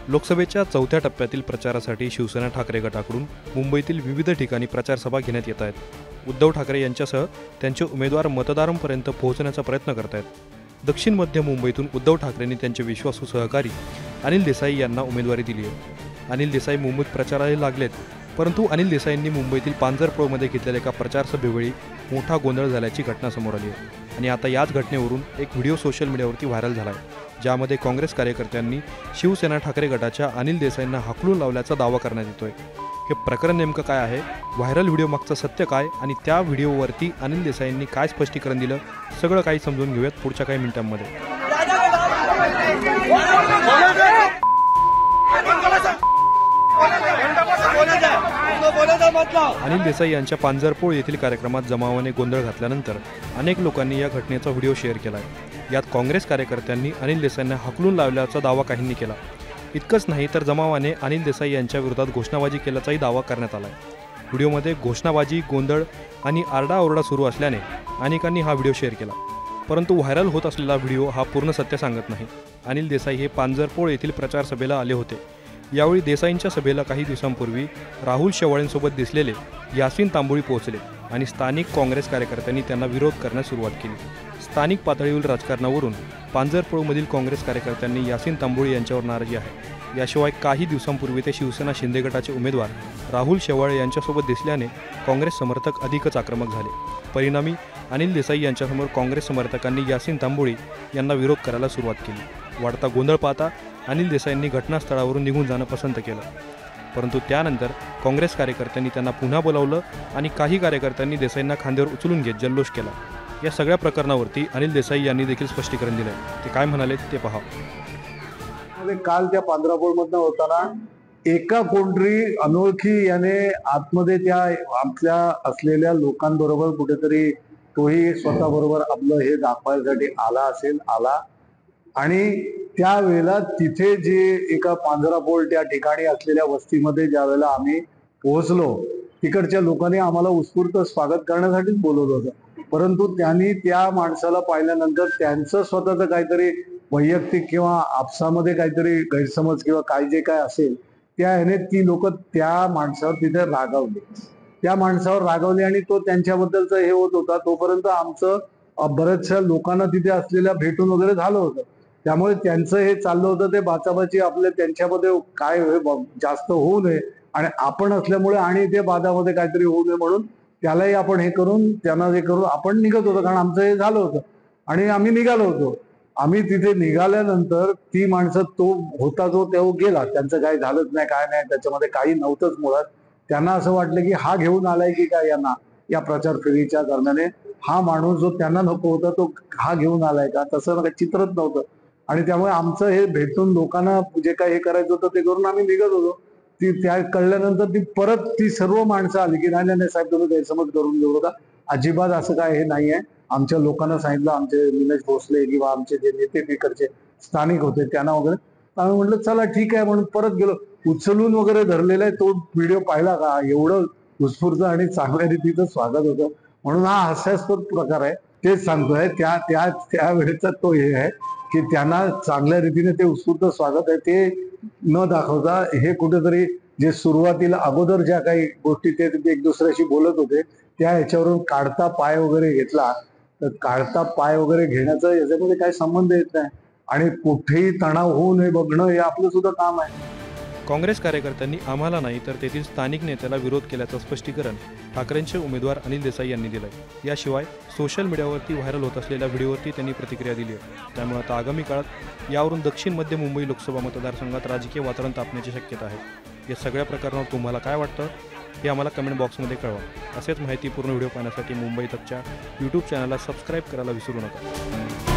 लोकसभेच्या चौथ्या टप्प्यातील प्रचारासाठी शिवसेना ठाकरे गटाकडून मुंबईतील विविध ठिकाणी प्रचार सभा घेण्यात येत आहेत। उद्धव ठाकरे यांच्यासह त्यांचे उमेदवार मतदारांपर्यंत पोहोचण्याचा प्रयत्न करत आहेत। दक्षिण मध्य मुंबईतून उद्धव ठाकरेंनी त्यांचे विश्वासू सहकारी अनिल देसाई यांना उमेदवारी दिली आहे। अनिल देसाई मुंबईत प्रचाराला लागलेत, परंतु अनिल देसाईंनी मुंबईतील पांजरपोळमध्ये घेतलेल्या एका प्रचार सभेवेळी मोठा गोंधळ झाल्याची घटना समोर आली आहे आणि आता याच घटनेवरून एक व्हिडिओ सोशल मीडियावरती व्हायरल झाला आहे, ज्यामध्ये काँग्रेस कार्यकर्त्यांनी शिवसेना ठाकरे गटाच्या अनिल देसाईंना हाकलून लावल्याचा दावा करण्यात येतोय। हे प्रकरण नेमकं काय आहे, व्हायरल व्हिडिओ मागचं सत्य काय आणि त्या व्हिडिओवरती अनिल देसाईंनी काय स्पष्टीकरण दिलं, सगळं काही समजून घेऊयात पुढच्या काही मिनिटांमध्ये। अनिल देसाई यांच्या पांजरपोळ येथील कार्यक्रमात जमावाने गोंधळ घातल्यानंतर अनेक लोकांनी या घटनेचा व्हिडिओ शेअर केला आहे। यात काँग्रेस कार्यकर्त्यांनी अनिल देसाईंना हाकलून लावल्याचा दावा काहींनी केला। इतकंच नाही तर जमावाने अनिल देसाई यांच्या विरोधात घोषणाबाजी केल्याचाही दावा करण्यात आला आहे। व्हिडिओमध्ये घोषणाबाजी, गोंधळ आणि आरडाओरडा सुरू असल्याने अनेकांनी हा व्हिडिओ शेअर केला, परंतु व्हायरल होत असलेला व्हिडिओ हा पूर्ण सत्य सांगत नाही। अनिल देसाई हे पांजरपोळ येथील प्रचार सभेला आले होते। यावेळी देसाईंच्या सभेला काही दिवसांपूर्वी राहुल शेवाळेंसोबत दिसलेले यासीन तांबोळी पोहोचले आणि स्थानिक काँग्रेस कार्यकर्त्यांनी त्यांना विरोध करण्यास सुरुवात केली। स्थानिक पातळीवरील राजकारणावरून पांजरपोळमधील काँग्रेस कार्यकर्त्यांनी यासीन तांबोळी यांच्यावर नाराजी आहे। याशिवाय काही दिवसांपूर्वी ते शिवसेना शिंदे गटाचे उमेदवार राहुल शेवाळे यांच्यासोबत दिसल्याने काँग्रेस समर्थक अधिकच आक्रमक झाले। परिणामी अनिल देसाई यांच्यासमोर काँग्रेस समर्थकांनी यासीन तांबोळी यांना विरोध करायला सुरुवात केली। वाढता गोंधळ पाहता अनिल देसाईंनी घटनास्थळावरून निघून जाणं पसंत केलं, परंतु त्यानंतर काँग्रेस कार्यकर्त्यांनी त्यांना पुन्हा बोलावलं आणि काही कार्यकर्त्यांनी देसाईंना खांद्यावर उचलून घेत जल्लोष केला। या सगळ्या प्रकरणावरती अनिल देसाई यांनी देखील स्पष्टीकरण दिलंय। ते काय म्हणाले ते पहा। काल त्या पांजरापोळमधनं होताना एका कोणतरी अनोळखी याने आतमध्ये त्या आमच्या असलेल्या लोकांबरोबर कुठेतरी तोही स्वतः बरोबर आपलं हे दाखवायसाठी आला आणि त्यावेळेला तिथे जे एका पांजरापोळ त्या ठिकाणी असलेल्या वस्तीमध्ये ज्या वेळेला आम्ही पोहोचलो, तिकडच्या लोकांनी आम्हाला उत्स्फूर्त स्वागत करण्यासाठीच बोलवलं होतं, परंतु त्यांनी त्या माणसाला पाहिल्यानंतर त्यांचं स्वतःचं काहीतरी वैयक्तिक किंवा आपसामध्ये काहीतरी गैरसमज किंवा काय जे काय असेल त्या ह्याने ती लोक त्या माणसावर तिथे रागावले आणि तो त्यांच्याबद्दलचं हे होत होता। तोपर्यंत आमचं बऱ्याचशा लोकांना तिथे असलेल्या भेटून वगैरे झालं होतं, त्यामुळे त्यांचं हे चाललं होतं ते बाचाबाची आपले त्यांच्यामध्ये काय जास्त होऊ नये आणि आपण असल्यामुळे आणि ते बाधामध्ये काहीतरी होऊ नये म्हणून त्यालाही आपण हे करून त्यांना हे करून आपण निघत होतो, कारण आमचं हे झालं होतं आणि आम्ही निघालो होतो। आम्ही तिथे निघाल्यानंतर ती माणसं तो होता जो तेव्हा गेला, त्यांचं काही झालंच नाही, काय नाही, त्याच्यामध्ये काही नव्हतंच मुळात। त्यांना असं वाटलं की हा घेऊन आलाय की काय यांना या प्रचार फेरीच्या दरम्यान हा माणूस जो त्यांना नको होता तो हा घेऊन आलाय का, तसं काही चित्रच नव्हतं आणि त्यामुळे आमचं हे भेटून लोकांना जे काही हे करायचं होतं ते करून आम्ही निघत होतो। ती त्या कळल्यानंतर परत ती सर्व माणसं आली की नाही साहेब तुम्ही गैरसमज करून घेऊ होता, अजिबात असं काय हे नाहीये। आमच्या लोकांना सांगितलं, आमचे निमेश भोसले किंवा आमचे जे नेते तिकडचे स्थानिक होते त्यांना वगैरे आम्ही म्हटलं चला ठीक आहे म्हणून परत गेलो। उचलून वगैरे धरलेला आहे तो व्हिडिओ पाहिला का, एवढं उत्स्फूर्त आणि चांगल्या रीतीचं स्वागत होतं, म्हणून हा हास्यास्पद प्रकार आहे। तेच सांगतोय त्या वेळेचा तो हे आहे की त्यांना चांगल्या रीतीने ते उत्स्फूर्त स्वागत आहे ते न दाखवता हे कुठेतरी जे सुरुवातीला अगोदर ज्या काही गोष्टी ते एक दुसऱ्याशी बोलत होते त्या ह्याच्यावरून काढता पाय वगैरे घेतला, तर काढता पाय वगैरे घेण्याचा याच्यामध्ये काही संबंध येत नाही आणि कुठेही तणाव होऊ नये बघणं हे आपलं सुद्धा काम आहे। काँग्रेस कार्यकर्त्यांनी आम्हाला नाही तर तेथील स्थानिक नेत्याला विरोध केल्याचं स्पष्टीकरण ठाकरेंचे उमेदवार अनिल देसाई यांनी दिलंय। याशिवाय सोशल मीडियावरती व्हायरल होत असलेल्या व्हिडिओवरती त्यांनी प्रतिक्रिया दिली आहे। त्यामुळे आता आगामी काळात यावरून दक्षिण मध्य मुंबई लोकसभा मतदारसंघात राजकीय वातावरण तापण्याची शक्यता आहे। या सगळ्या प्रकरणावर तुम्हाला काय वाटतं हे आम्हाला कमेंट बॉक्समध्ये कळवा। असेच माहितीपूर्ण व्हिडिओ पाहण्यासाठी मुंबई तकच्या यूट्यूब चॅनलला सबस्क्राईब करायला विसरू नका।